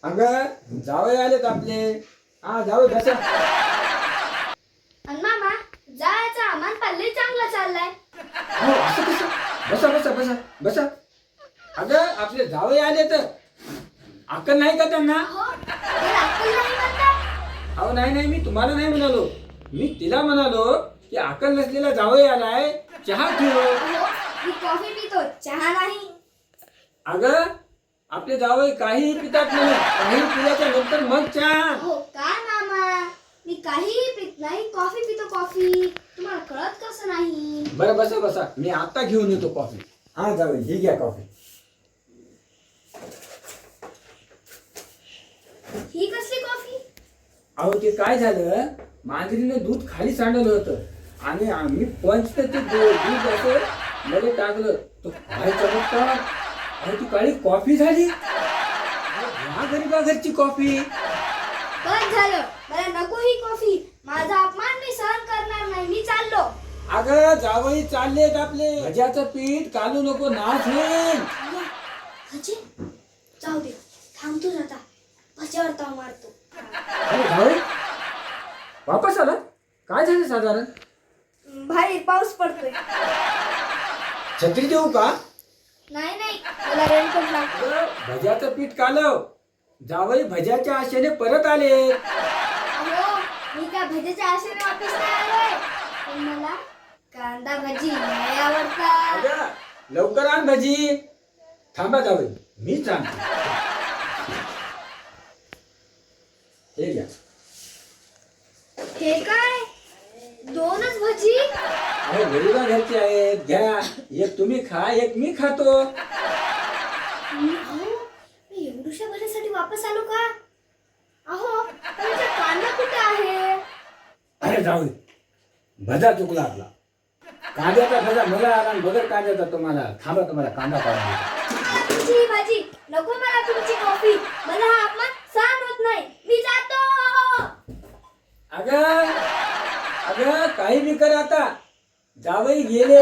अगं जावई आलेत आपले. हा जावई बसा. आणि मामा जायचा आम्हाला पल्ले चांगला चाललाय. हो असं कसं. बसा बसा बसा बसा. अगं आपले जावई आलेत. अक्कल नाही का त्यांना? हो तर अक्कल नाही म्हणता. अहो नाही नाही, मी तुम्हाला नाही म्हणालो. मी तिला म्हणालो की अक्कल नसलेला जावई आलाय, चहा ठेव. हो मी कॉफी पितो, चहा नाही. अगं आपले जावई काही पितात नाही, काही पिल्याच्या नंतर मग चहा. हो काय मामा, मी काहीही पित नाही, कॉफी पितो कॉफी. तुम्हाला कळत कसं नाही? बरं बसा बसा, मी आता घेऊन येतो कॉफी. हा जावई ही घ्या कॉफी. ही कसली कॉफी? अहो ते काय झालं, मांजरीने दूध खाली सांडलं होतं आणि आम्ही पंच ते दूध असं मध्ये टाकलं तो काय चमत्कार. अहो ती काळी कॉफी झाली. या गरीबा घरची कॉफी. बस झालं, मला नको ही कॉफी. माझा अपमान मी सहन करणार नाही, मी चाललो. अगं जावई चाललेत आपले. भज्याचं पीठ कालू नको, नाच होईल. भजे जाऊ दे, थांबतोच आता. भज्यावर ताव मारतो. अरे जावई वापस आला. काय झालं साधारण? बाहेर पाऊस पडतोय. छत्री देऊ का? नाही नाही, मला रेनकोट लागतो. अगं, भज्याचं पीठ कालव. जावई भज्याच्या आशेने परत आले. अहो मी काय भज्याच्या आशेने वापस नाही आलोय, पण मला कांदा भजी नाही आवडतात. अगं, लवकर आण भजी. थांबा जावई, मीच आणतो. हे घ्या. हे काय, दोनच भजी? अहो गरीबा घरचे आहेत, घ्या. एक तुम्ही खा, एक मी खातो. अहो मी एवढ्याशा भजीसाठी वापस आलो का? अहो तुमचा कांदा कुठे आहे? अरे जावई, भजा चुकला आपला. कांद्याचा भजा मला आला आणि बगर कांद्याचा तुम्हाला. थांबा, तुम्हाला कांदा पाडून देतो. मला तुमची ही भाजी नको, मला तुमची कॉफी. मला हा अपमान सहन होत नाही, मी जातो. अगं अगं काही बी कर आता. जावई गेले.